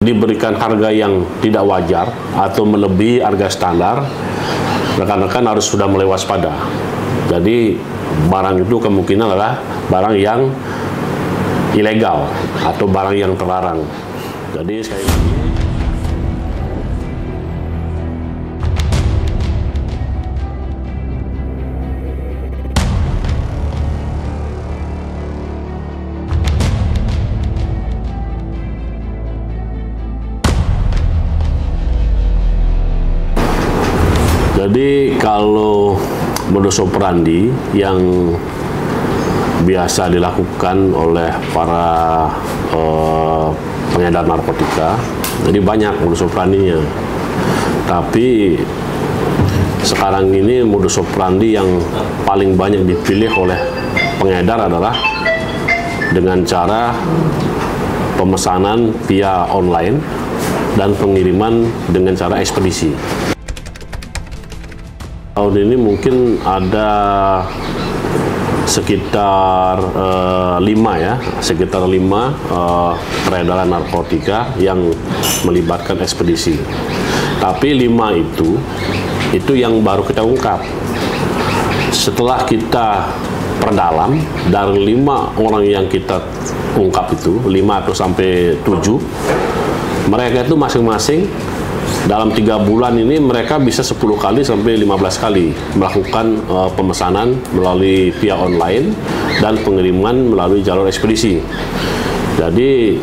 diberikan harga yang tidak wajar atau melebihi harga standar, rekan-rekan harus sudah mulai waspada. Jadi barang itu kemungkinan adalah barang yang ilegal atau barang yang terlarang. Jadi sekali lagi, kalau modus operandi yang biasa dilakukan oleh para pengedar narkotika, jadi banyak modus operandinya. Tapi sekarang ini modus operandi yang paling banyak dipilih oleh pengedar adalah dengan cara pemesanan via online dan pengiriman dengan cara ekspedisi. Tahun ini mungkin ada sekitar 5 peredaran narkotika yang melibatkan ekspedisi. Tapi 5 itu yang baru kita ungkap. Setelah kita perdalam, dari 5 orang yang kita ungkap itu, 5 atau sampai 7, mereka itu masing-masing dalam 3 bulan ini mereka bisa 10 kali sampai 15 kali melakukan pemesanan melalui via online dan pengiriman melalui jalur ekspedisi. Jadi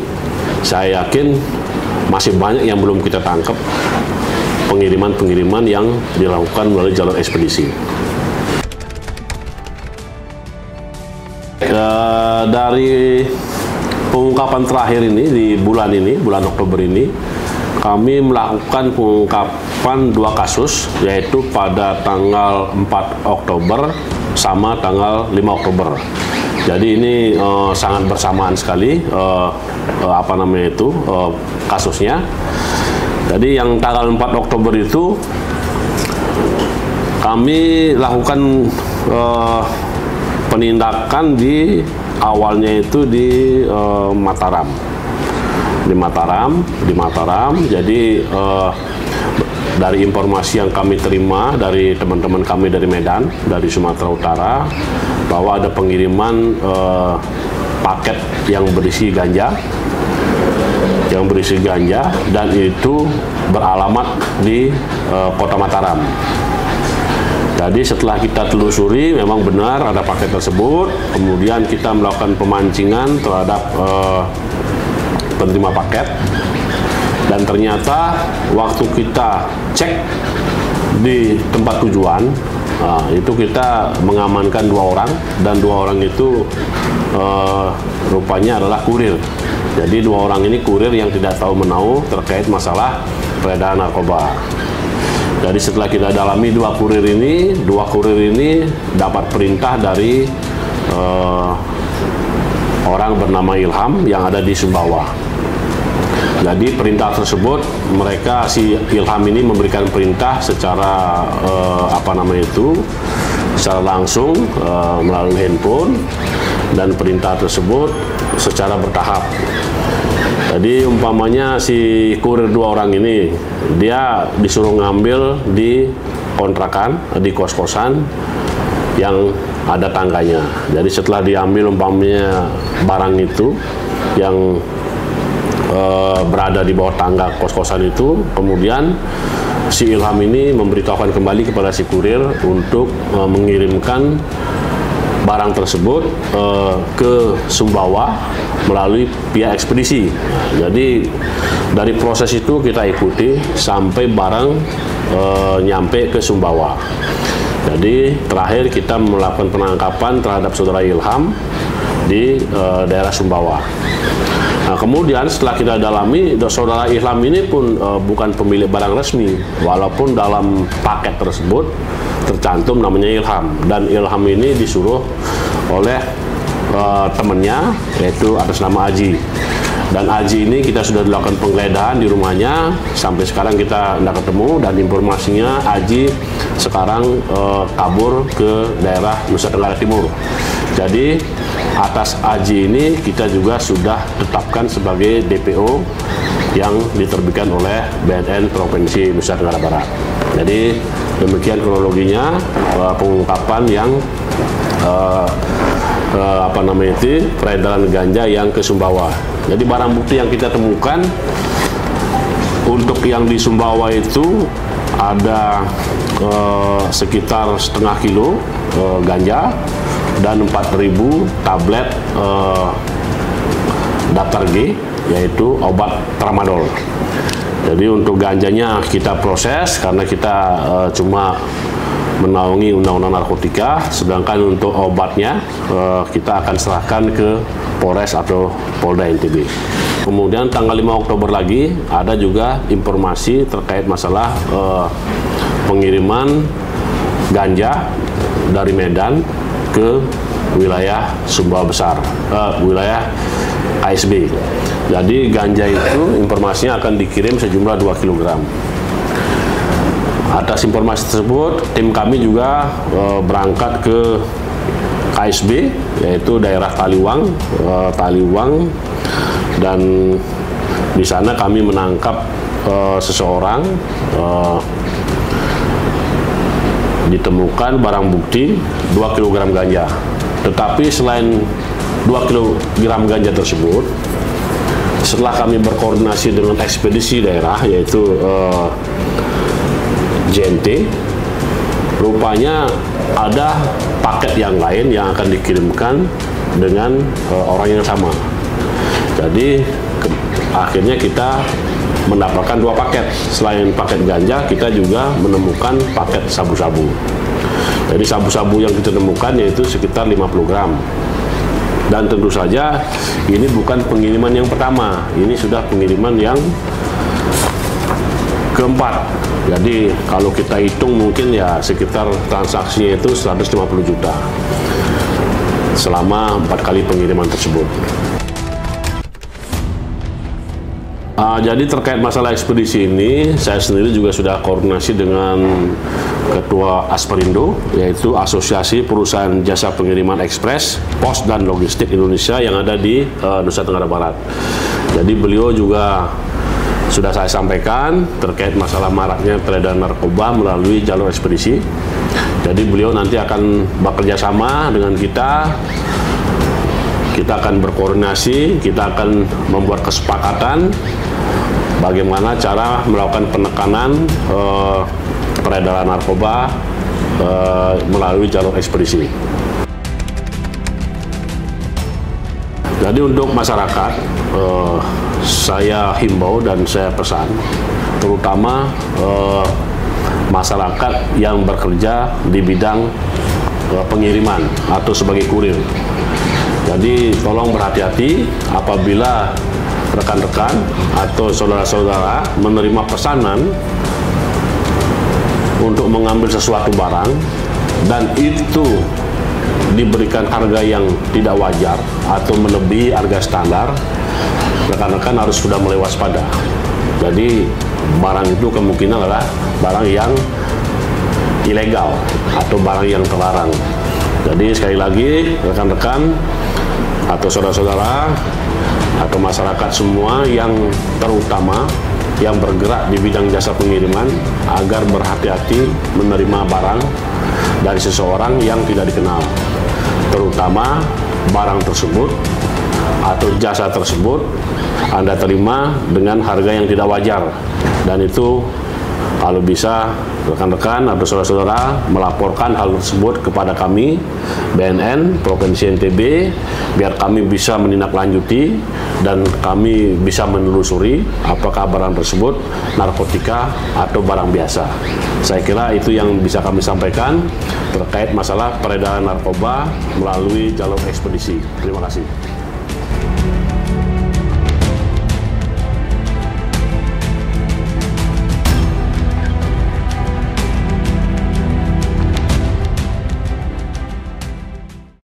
saya yakin masih banyak yang belum kita tangkap, pengiriman-pengiriman yang dilakukan melalui jalur ekspedisi. Dari pengungkapan terakhir ini di bulan Oktober ini, kami melakukan pengungkapan 2 kasus, yaitu pada tanggal 4 Oktober sama tanggal 5 Oktober. Jadi ini sangat bersamaan sekali kasusnya. Jadi yang tanggal 4 Oktober itu kami lakukan penindakan awalnya itu di Mataram. Jadi dari informasi yang kami terima dari teman-teman kami dari Medan, dari Sumatera Utara, bahwa ada pengiriman paket yang berisi ganja, dan itu beralamat di Kota Mataram. Jadi setelah kita telusuri, memang benar ada paket tersebut. Kemudian kita melakukan pemancingan terhadap penerima paket, dan ternyata waktu kita cek di tempat tujuan, itu kita mengamankan 2 orang, dan 2 orang itu rupanya adalah kurir. Jadi 2 orang ini kurir yang tidak tahu menahu terkait masalah peredaran narkoba. Jadi setelah kita dalami 2 kurir ini dapat perintah dari orang bernama Ilham yang ada di Sumbawa. Jadi perintah tersebut, si Ilham ini memberikan perintah secara secara langsung melalui handphone, dan perintah tersebut secara bertahap. Jadi umpamanya si kurir 2 orang ini, dia disuruh ngambil di kontrakan, di kos-kosan yang ada tangganya. Jadi setelah diambil umpamanya barang itu yang berada di bawah tangga kos-kosan itu, kemudian si Ilham ini memberitahukan kembali kepada si kurir untuk mengirimkan barang tersebut ke Sumbawa melalui pihak ekspedisi. Jadi dari proses itu kita ikuti sampai barang nyampe ke Sumbawa. Jadi terakhir kita melakukan penangkapan terhadap saudara Ilham di daerah Sumbawa. Nah, kemudian setelah kita dalami, saudara Ilham ini pun bukan pemilik barang resmi, walaupun dalam paket tersebut tercantum namanya Ilham, dan Ilham ini disuruh oleh temannya, yaitu atas nama Aji. Dan Aji ini kita sudah dilakukan penggeledahan di rumahnya, sampai sekarang kita tidak ketemu, dan informasinya Aji sekarang kabur ke daerah Nusa Tenggara Timur. Jadi atas Aji ini kita juga sudah tetapkan sebagai DPO yang diterbitkan oleh BNN Provinsi Nusa Tenggara Barat. Jadi demikian kronologinya pengungkapan yang peredaran ganja yang ke Sumbawa. Jadi barang bukti yang kita temukan untuk yang di Sumbawa itu ada sekitar setengah kilo ganja dan 4.000 tablet daftar G, yaitu obat tramadol. Jadi untuk ganjanya kita proses karena kita cuma menaungi undang-undang narkotika, sedangkan untuk obatnya kita akan serahkan ke Polres atau Polda NTB. Kemudian tanggal 5 Oktober lagi ada juga informasi terkait masalah pengiriman ganja dari Medan ke wilayah Sumbawa Besar, wilayah ASB. Jadi ganja itu informasinya akan dikirim sejumlah 2 kg. Atas informasi tersebut, tim kami juga berangkat ke KSB, yaitu daerah Taliwang, dan di sana kami menangkap seseorang, ditemukan barang bukti 2 kg ganja. Tetapi selain 2 kg ganja tersebut, setelah kami berkoordinasi dengan ekspedisi daerah, yaitu JNT, rupanya ada paket yang lain yang akan dikirimkan dengan orang yang sama. Jadi akhirnya kita mendapatkan 2 paket. Selain paket ganja, kita juga menemukan paket sabu-sabu. Jadi sabu-sabu yang kita temukan yaitu sekitar 50 gram. Dan tentu saja ini bukan pengiriman yang pertama, ini sudah pengiriman yang keempat. Jadi kalau kita hitung mungkin ya sekitar transaksinya itu 150 juta selama 4 kali pengiriman tersebut. Jadi terkait masalah ekspedisi ini, saya sendiri juga sudah koordinasi dengan Ketua Asperindo, yaitu Asosiasi Perusahaan Jasa Pengiriman Ekspres, Pos dan Logistik Indonesia yang ada di Nusa Tenggara Barat. Jadi beliau juga sudah saya sampaikan terkait masalah maraknya peredaran narkoba melalui jalur ekspedisi. Jadi beliau nanti akan bekerja sama dengan kita akan berkoordinasi, kita akan membuat kesepakatan bagaimana cara melakukan penekanan peredaran narkoba melalui jalur ekspedisi. Jadi untuk masyarakat, saya himbau dan saya pesan, terutama masyarakat yang bekerja di bidang pengiriman atau sebagai kurir. Jadi tolong berhati-hati apabila rekan-rekan atau saudara-saudara menerima pesanan untuk mengambil sesuatu barang dan itu diberikan harga yang tidak wajar atau melebihi harga standar, rekan-rekan harus sudah mulai waspada. Jadi barang itu kemungkinan adalah barang yang ilegal atau barang yang terlarang. Jadi sekali lagi rekan-rekan atau saudara-saudara atau masyarakat semua yang terutama yang bergerak di bidang jasa pengiriman agar berhati-hati menerima barang dari seseorang yang tidak dikenal, terutama barang tersebut atau jasa tersebut Anda terima dengan harga yang tidak wajar, dan itu kalau bisa rekan-rekan atau saudara-saudara melaporkan hal tersebut kepada kami BNN Provinsi NTB biar kami bisa menindaklanjuti dan kami bisa menelusuri apakah barang tersebut narkotika atau barang biasa. Saya kira itu yang bisa kami sampaikan terkait masalah peredaran narkoba melalui jalur ekspedisi. Terima kasih.